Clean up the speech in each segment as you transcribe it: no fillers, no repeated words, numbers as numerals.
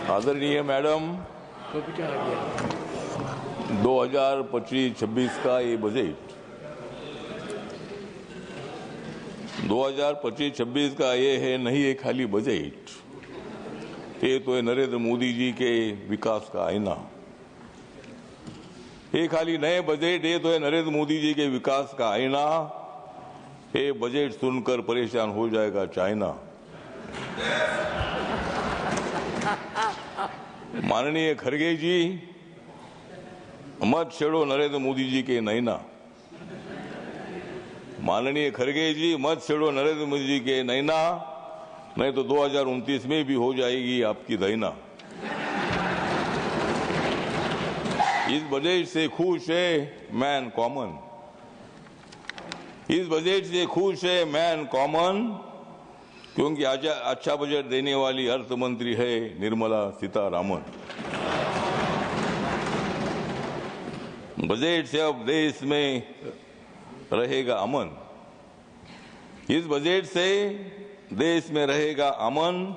आदरणीय मैडम, 2025-26 का ये बजट 2025-26 का ये है नहीं है खाली बजट, ये तो है नरेंद्र मोदी जी के विकास का आईना। ये खाली नए बजट, ये तो है नरेंद्र मोदी जी के विकास का आईना। ये बजट सुनकर परेशान हो जाएगा चाइना। माननीय खड़गे जी, मत छेड़ो नरेंद्र मोदी जी के नैना। माननीय खड़गे जी, मत छेड़ो नरेंद्र मोदी जी के नैना, नहीं तो 2029 में भी हो जाएगी आपकी दैना। इस बजट से खुश है मैन कॉमन, इस बजट से खुश है मैन कॉमन, क्योंकि आज अच्छा बजट देने वाली अर्थ मंत्री है निर्मला सीतारामन। बजट से अब देश में रहेगा अमन, इस बजट से देश में रहेगा अमन,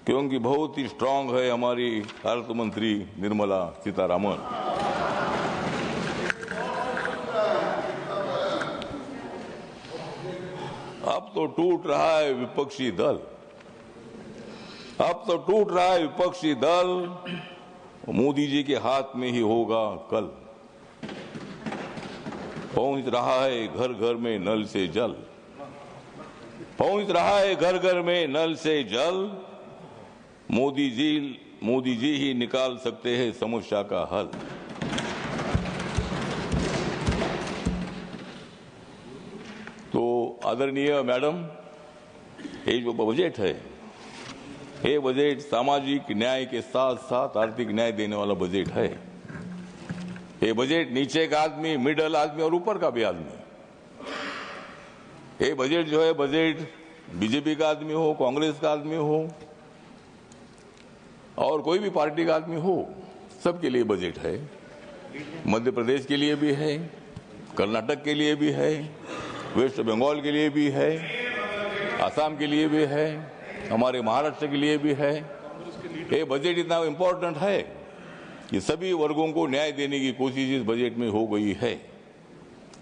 क्योंकि बहुत ही स्ट्रांग है हमारी अर्थ मंत्री निर्मला सीतारामन। अब तो टूट रहा है विपक्षी दल, अब तो टूट रहा है विपक्षी दल, मोदी जी के हाथ में ही होगा कल। पहुंच रहा है घर घर में नल से जल, पहुंच रहा है घर घर में नल से जल, मोदी जी ही निकाल सकते हैं समस्या का हल। तो आदरणीय मैडम, ये जो बजट है, ये बजट सामाजिक न्याय के साथ साथ आर्थिक न्याय देने वाला बजट है। ये बजट नीचे का आदमी, मिडिल आदमी और ऊपर का भी आदमी, ये बजट जो है, बजट बीजेपी का आदमी हो, कांग्रेस का आदमी हो और कोई भी पार्टी का आदमी हो, सबके लिए बजट है। मध्य प्रदेश के लिए भी है, कर्नाटक के लिए भी है, वेस्ट बंगाल के लिए भी है, असम के लिए भी है, हमारे महाराष्ट्र के लिए भी है। ये बजट इतना इम्पोर्टेंट है कि सभी वर्गों को न्याय देने की कोशिश इस बजट में हो गई है,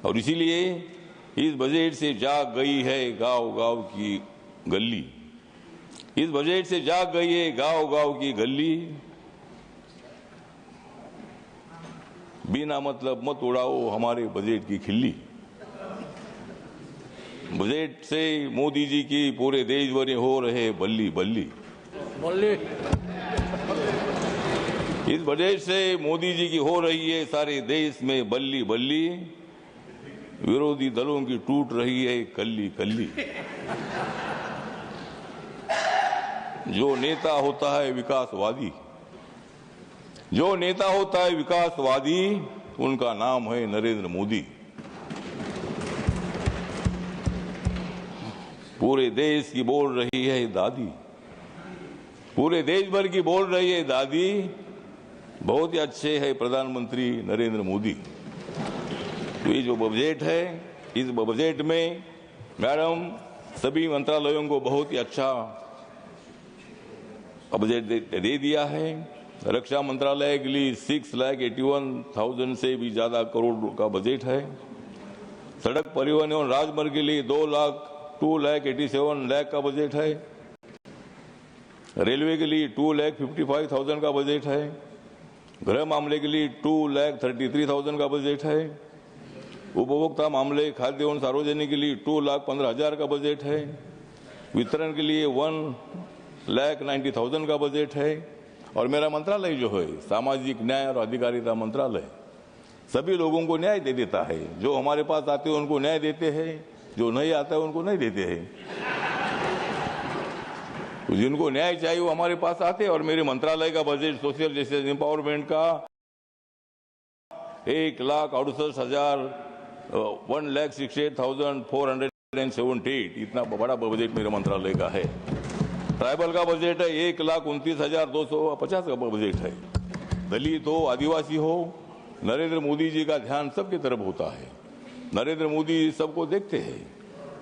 और इसीलिए इस बजट से जाग गई है गांव-गांव की गली, इस बजट से जाग गई है गांव-गांव की गली। बिना मतलब मत उड़ाओ हमारे बजट की खिल्ली। बजट से मोदी जी की पूरे देश भर में हो रहे बल्ली बल्ली। इस बजट से मोदी जी की हो रही है सारे देश में बल्ली बल्ली, विरोधी दलों की टूट रही है कल्ली कल्ली। जो नेता होता है विकासवादी, जो नेता होता है विकासवादी, उनका नाम है नरेंद्र मोदी। पूरे देश की बोल रही है दादी, पूरे देश भर की बोल रही है दादी, बहुत ही अच्छे है प्रधानमंत्री नरेंद्र मोदी। तो ये जो बजट है, इस बजट में मैडम सभी मंत्रालयों को बहुत ही अच्छा बजट दे दिया है। रक्षा मंत्रालय के लिए 6,81,000 से भी ज्यादा करोड़ का बजट है। सड़क परिवहन एवं राजमार्ग के लिए 2,87,00,000 का बजट है। रेलवे के लिए 2,55,000 का बजट है। गृह मामले के लिए 2,33,000 का बजट है। उपभोक्ता मामले, खाद्य एवं सार्वजनिक के लिए 2,15,000 का बजट है। वितरण के लिए 1,90,000 का बजट है। और मेरा मंत्रालय जो है सामाजिक न्याय और अधिकारिता मंत्रालय, सभी लोगों को न्याय दे देता है। जो हमारे पास आते हैं उनको न्याय देते हैं, जो नहीं आता है उनको नहीं देते हैं। तो जिनको न्याय चाहिए वो हमारे पास आते हैं। और मेरे मंत्रालय का बजट सोशल जस्टिस एम्पावरमेंट का 1,68,478 इतना बड़ा बजट मेरे मंत्रालय का है। ट्राइबल का बजट है 1,29,250 का बजट है। दलित हो, आदिवासी हो, नरेंद्र मोदी जी का ध्यान सबकी तरफ होता है। नरेंद्र मोदी जी सबको देखते हैं।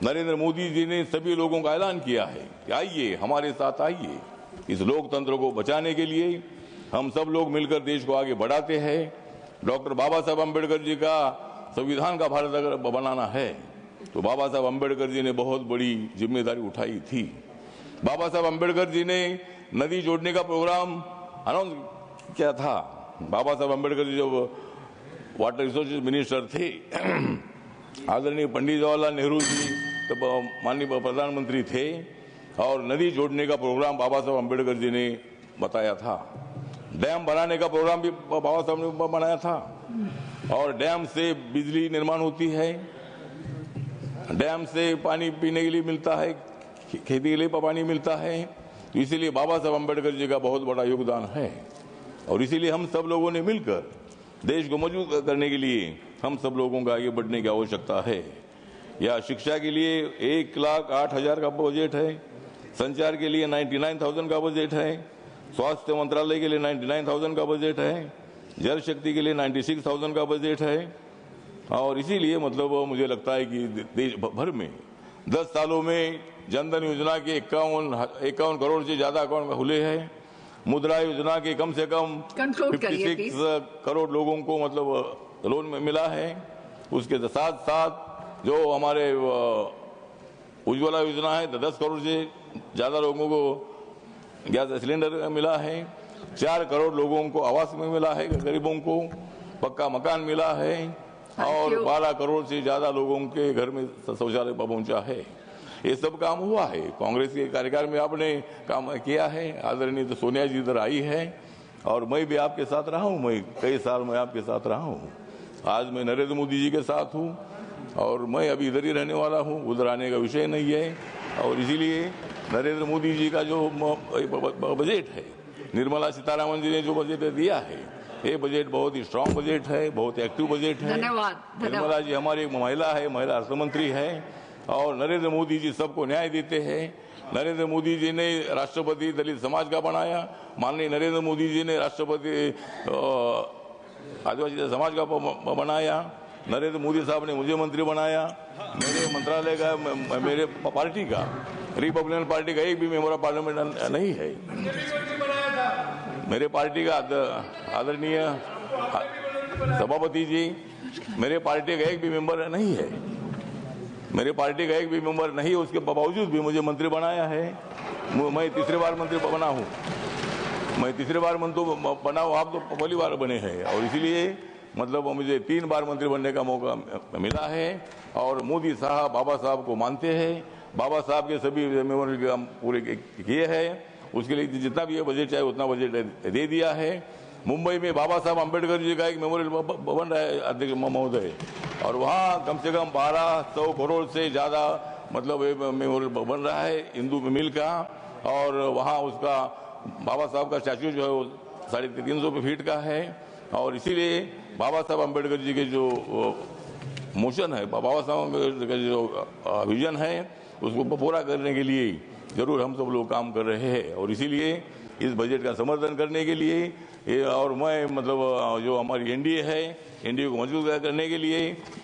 नरेंद्र मोदी जी ने सभी लोगों का ऐलान किया है कि आइए हमारे साथ आइए, इस लोकतंत्र को बचाने के लिए हम सब लोग मिलकर देश को आगे बढ़ाते हैं। डॉक्टर बाबा साहब अम्बेडकर जी का संविधान का भारत अगर बनाना है तो बाबा साहब अम्बेडकर जी ने बहुत बड़ी जिम्मेदारी उठाई थी। बाबा साहब अम्बेडकर जी ने नदी जोड़ने का प्रोग्राम अनाउंस किया था। बाबा साहब अम्बेडकर जी जब वाटर रिसोर्सेज मिनिस्टर थे, आदरणीय पंडित जवाहरलाल नेहरू जी तब माननीय प्रधानमंत्री थे और नदी जोड़ने का प्रोग्राम बाबा साहब अम्बेडकर जी ने बताया था। डैम बनाने का प्रोग्राम भी बाबा साहब ने बनाया था और डैम से बिजली निर्माण होती है, डैम से पानी पीने के लिए मिलता है, खेती के लिए पानी मिलता है। तो इसीलिए बाबा साहब अम्बेडकर जी का बहुत बड़ा योगदान है और इसीलिए हम सब लोगों ने मिलकर देश को मजबूत करने के लिए हम सब लोगों का आगे बढ़ने की आवश्यकता है। या शिक्षा के लिए 1,08,000 का बजट है, संचार के लिए 99,000 का बजट है, स्वास्थ्य मंत्रालय के लिए 99,000 का बजट है, जल शक्ति के लिए 96,000 का बजट है। और इसीलिए मतलब मुझे लगता है कि देश भर में 10 सालों में जनधन योजना के 51 करोड़ से ज्यादा अकाउंट खुले हैं। मुद्रा योजना के कम से कम 56 करोड़ लोगों को मतलब लोन मिला है। उसके साथ साथ जो हमारे उज्ज्वला योजना है 10 करोड़ से ज्यादा लोगों को गैस सिलेंडर मिला है। 4 करोड़ लोगों को आवास में मिला है, गरीबों को पक्का मकान मिला है और 12 करोड़ से ज्यादा लोगों के घर में शौचालय पहुंचा है। ये सब काम हुआ है। कांग्रेस के कार्यकाल में आपने काम किया है। आदरणीय तो सोनिया जी इधर आई है और मैं भी आपके साथ रहा हूँ। मैं कई साल मैं आपके साथ रहा हूँ। आज मैं नरेंद्र मोदी जी के साथ हूँ और मैं अभी इधर ही रहने वाला हूँ, उधर आने का विषय नहीं है। और इसीलिए नरेंद्र मोदी जी का जो बजट है, निर्मला सीतारामन जी ने जो बजट दिया है, ये बजट बहुत ही स्ट्रांग बजट है, बहुत एक्टिव बजट है। निर्मला जी हमारी एक महिला है, महिला अर्थमंत्री है और नरेंद्र मोदी जी सबको न्याय देते हैं। नरेंद्र मोदी जी ने राष्ट्रपति दलित समाज का बनाया, माननीय नरेंद्र मोदी जी ने राष्ट्रपति आदिवासी समाज का बनाया, नरेंद्र मोदी साहब ने मुझे मंत्री बनाया। मेरे मंत्रालय का, मेरे पार्टी का, रिपब्लिकन पार्टी का एक भी मेंबर ऑफ पार्लियामेंट नहीं है। मेरे पार्टी का आदरणीय सभापति जी, मेरे पार्टी का एक भी मेंबर नहीं है। मेरे पार्टी का एक भी मेंबर नहीं, उसके बावजूद भी मुझे मंत्री बनाया है। मैं तीसरी बार मंत्री बना हूँ। मैं तीसरी बार मंत्री बना हूँ, आप तो पहली बार बने हैं। और इसीलिए मतलब मुझे 3 बार मंत्री बनने का मौका मिला है और मोदी साहब बाबा साहब को मानते हैं। बाबा साहब के सभी मेमोरियल काम पूरे किए हैं। उसके लिए जितना भी ये बजट चाहिए उतना बजट दे दिया है। मुंबई में बाबा साहब अम्बेडकर जी का एक मेमोरियल बन रहा है अध्यक्ष महोदय, और वहाँ कम से कम 1200 करोड़ से ज़्यादा मतलब मेमोरियल बन रहा है हिंदू मिल का। और वहाँ उसका बाबा साहब का स्टैच्यू जो है वो 350 फीट का है। और इसीलिए बाबा साहब अम्बेडकर जी के जो मोशन है, बाबा साहब अम्बेडकर का जो विजन है, उसको पूरा करने के लिए जरूर हम सब लोग काम कर रहे हैं। और इसीलिए इस बजट का समर्थन करने के लिए और मैं मतलब जो हमारी एनडीए है, एनडीए को मजबूत करने के लिए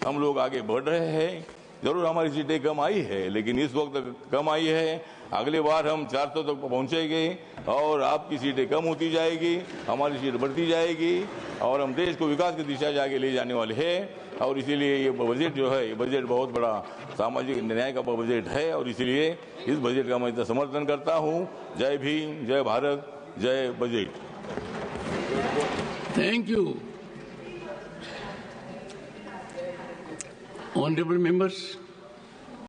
हम लोग आगे बढ़ रहे हैं। जरूर हमारी सीटें कम आई है, लेकिन इस वक्त कम आई है। अगली बार हम 400 तक पहुंचेंगे और आपकी सीटें कम होती जाएगी, हमारी सीट बढ़ती जाएगी और हम देश को विकास की दिशा से आगे ले जाने वाले हैं। और इसीलिए ये बजट जो है, ये बजट बहुत बड़ा सामाजिक न्याय का बजट है और इसीलिए इस बजट का मैं समर्थन करता हूँ। जय भीम, जय भारत, जय budget. Thank you. Honorable members.